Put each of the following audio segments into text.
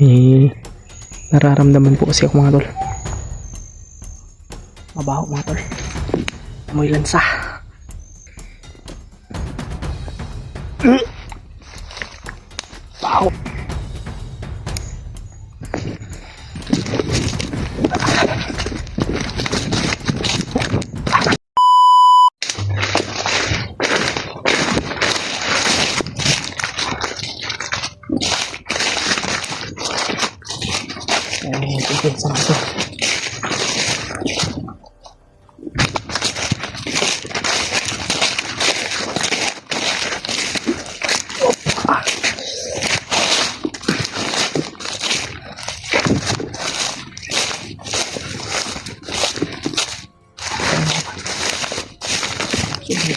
May nararamdaman po kasi ako mga tol. Mabaho mga tol. Amoy lansa. Baho. Tingin sa ito.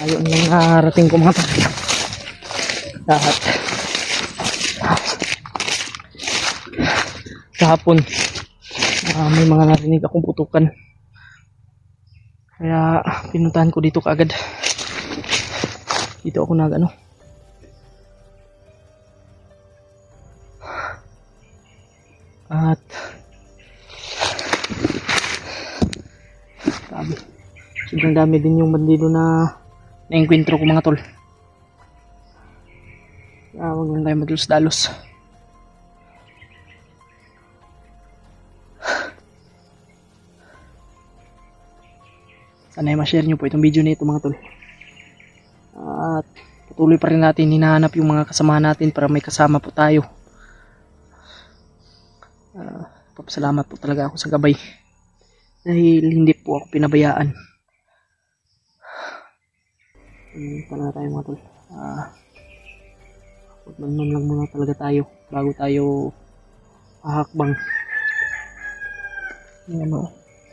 Ayun yung narating ko mga tol. Lahat. Kahapon may mga narinig akong putukan. Kaya pinuntahan ko dito kaagad. Dito ako nag At sabi, sobrang dami din yung bandido na na-encuentro ko mga tol. Huwag lang tayo madalos-dalos. Sana ay ma-share nyo po itong video na ito mga tol. At patuloy pa rin natin hinahanap yung mga kasama natin para may kasama po tayo. Papasalamat po talaga ako sa gabay. Dahil hindi po ako pinabayaan. Tala tayo mga tol. Magmanman lang muna talaga tayo bago tayo hahakbang.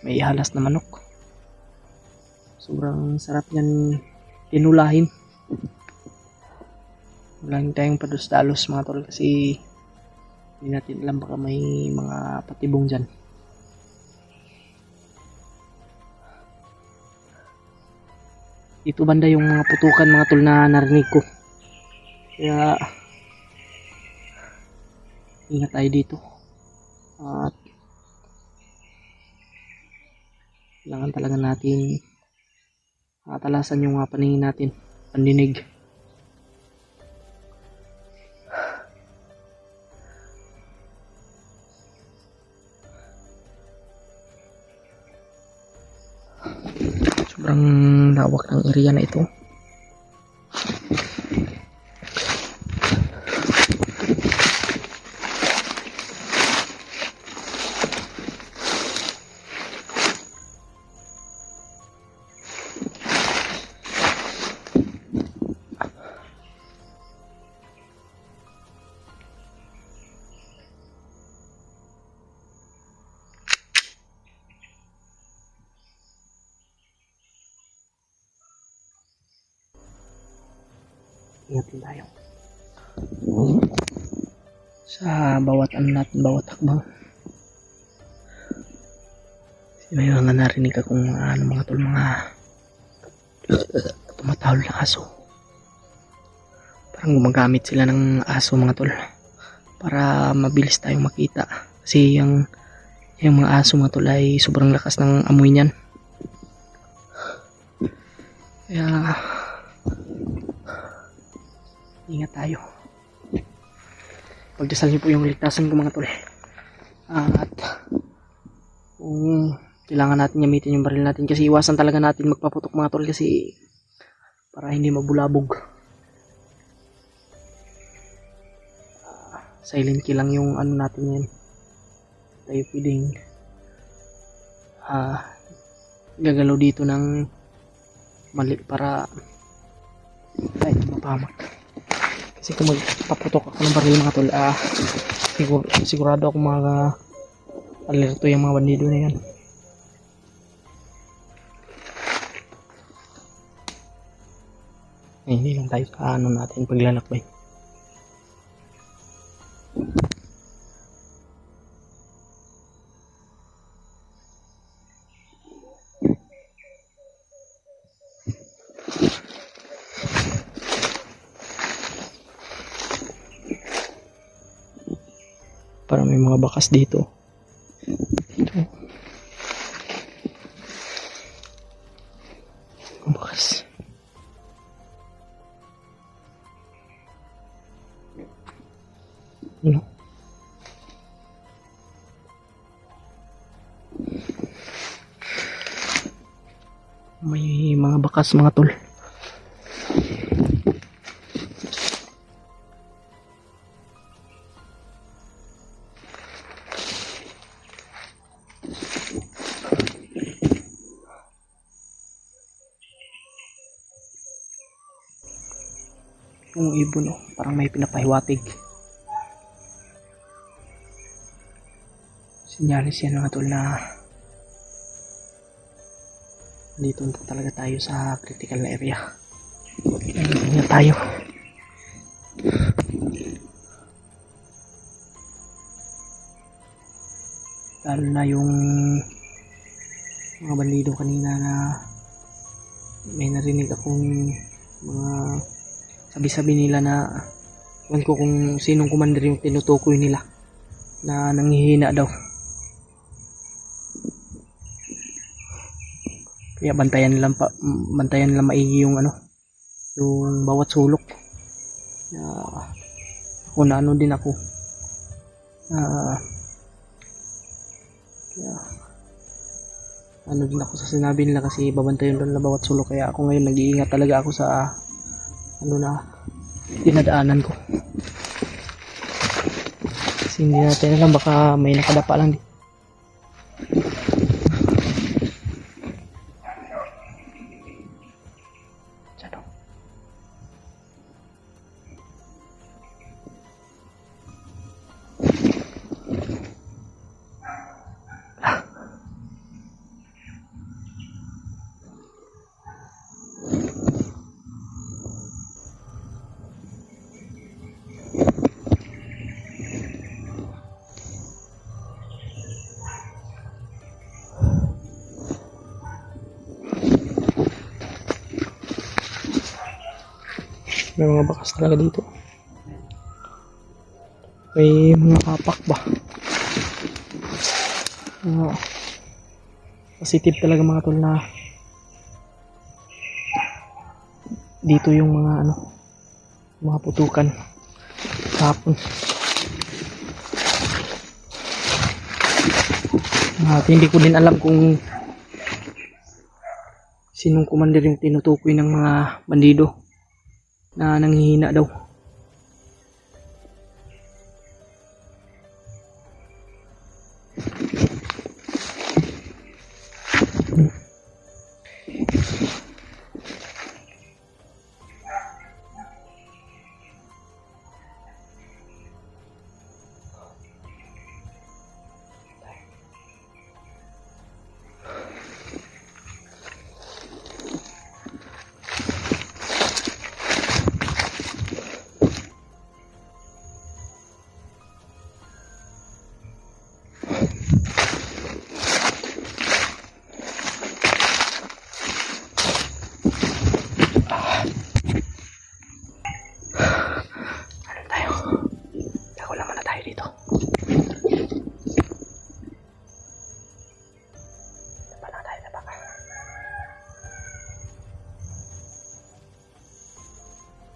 May halas na manok. Sobrang sarap yan tinulahin. Wala tayong padus-dalos mga tol kasi hindi natin alam baka may mga patibong dyan. Dito banda yung mga putukan mga tol na narinig ko. Kaya ingat tayo dito. At kailangan talaga natin atalasan yung paningin natin, pandinig. Sobrang lawak ng area na ito. Ingat din tayo sa bawat natin, bawat hakbang. May mga narinig akong mga tol, mga tumatahol na aso. Parang gumagamit sila ng aso mga tol para mabilis tayong makita. Kasi yung mga aso mga tol ay sobrang lakas ng amoy niyan. Kaya ingat tayo. Pagdasal niyo po yung ligtasan ko mga tol. At kung kailangan natin gamitin yung baril natin kasi iwasan talaga natin magpaputok mga tol kasi para hindi mabulabog. Silent kill lang yung natin yan. Tayo pwedeng gagalaw dito ng mali para tayo mapahamak. Kasi kung magpaputok ako ng baril mga tol, sigurado ako mga alerto yung mga bandido na yan. Hindi lang tayo sa natin paglalakbay. Para may mga bakas dito. Dito. Mga bakas. Ano? May mga bakas mga tol. Yung ibon, oh, parang may pinapahiwatig. Sinyalis yan mga tol na dito na talaga tayo sa critical na area. Ayun na tayo. Lalo na yung mga bandido kanina na may narinig akong mga sabi-sabi nila na ewan ko kung sinong commander yung tinutukoy nila na nanghihina daw. Kaya bantayan lang maigi yung yung bawat sulok. Ako na din ako. Kaya din ako sa sinabi nila kasi babantayan doon na bawat sulok. Kaya ako ngayon nag-iingat talaga ako sa na dinadaanan ko. Kasi hindi natin alam, baka may nakadapa lang din. May mga bakas talaga dito. May mga apak ba? Positive talaga mga tol na dito yung mga mga putukan hapon. Hindi ko din alam kung sinong commander yung tinutukoy ng mga bandido na nanghihina daw.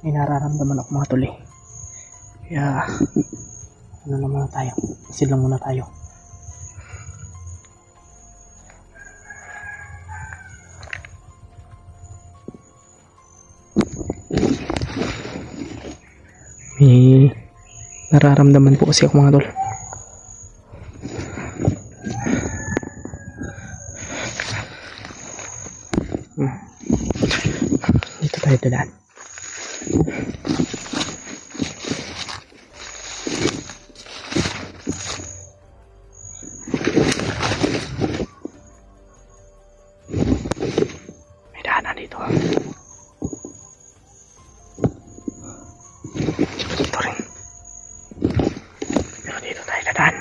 May nararamdaman ako mga tol. Kaya na muna tayo. Pasid lang muna tayo. May nararamdaman po kasi ako mga tol. Dito tayo dadaan. May daanan dito. Dito rin. Pero dito tayo dadaan.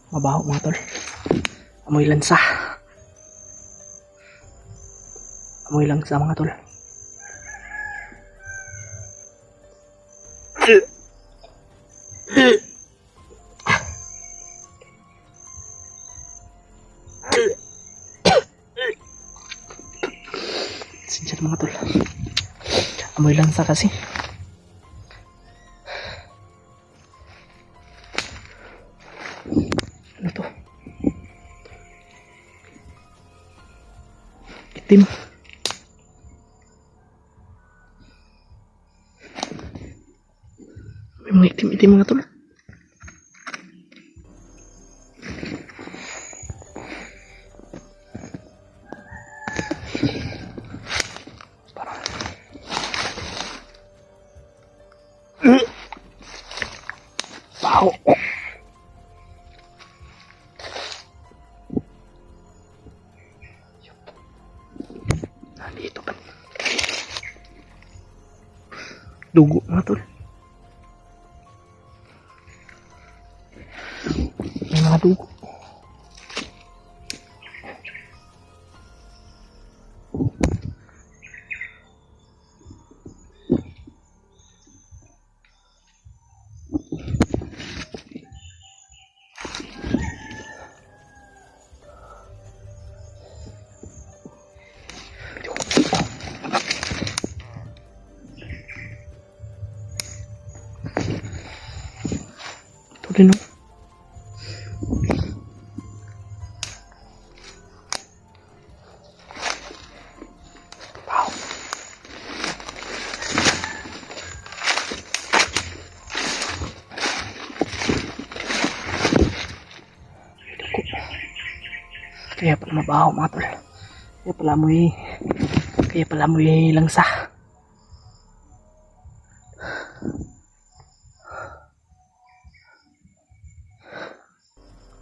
Mabaho mga tol. Amoy lansa. Amoy lansa mga tol. Sincer mga tol. Amoy lansa kasi. Ano to? Itim. May mga itim-itim mga tol. Baho. Nandito pa. Dugo mga tol. May mga dugo. Ito din oh. Wow. Kaya pala mabaho mga tol. Kaya pala amoy langsa.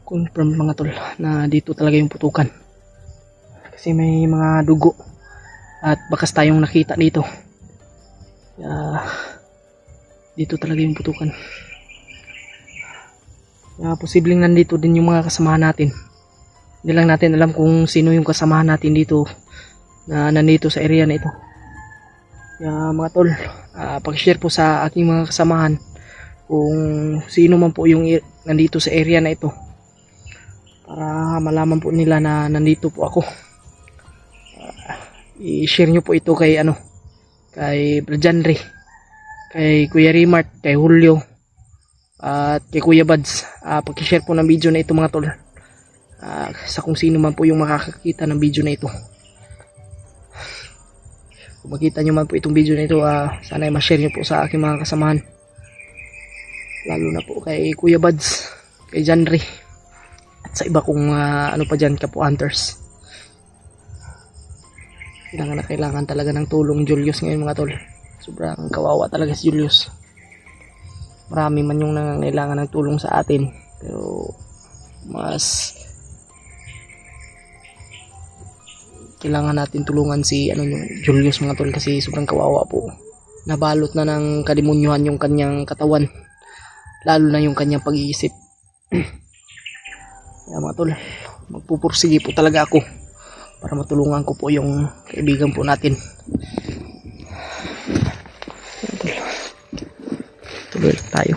Confirm mga tol na dito talaga yung putukan. Kasi may mga dugo at bakas tayong nakita dito. Kaya dito talaga yung putukan. Kaya posibleng nandito din yung mga kasamahan natin. Hindi lang natin alam kung sino yung kasamahan natin dito na nandito sa area na ito. Kaya mga tol, pag-share po sa aking mga kasamahan kung sino man po yung nandito sa area na ito para malaman po nila na nandito po ako. I-share nyo po ito kay kay Brajanre, kay Kuya Rimart, kay Julio at kay Kuya Bads. Pag-share po ng video na ito mga tol, sa kung sino man po yung makakakita ng video na ito. Kung makita nyo man po itong video na ito, sana ay ma-share nyo po sa aking mga kasamahan, lalo na po kay Kuya Bads, kay Janre, at sa iba kong pa dyan, kapo hunters. Kailangan talaga ng tulong Julius ngayon mga tol. Sobrang kawawa talaga si Julius. Marami man yung nangangailangan ng tulong sa atin, pero mas kailangan natin tulungan si yung Julius mga tol, kasi sobrang kawawa po. Nabalot na ng kadimunyuhan yung kanyang katawan, lalo na yung kanyang pag-iisip. Kaya mga tol, magpupursige po talaga ako para matulungan ko po yung kaibigan po natin. Tuloy lang tayo.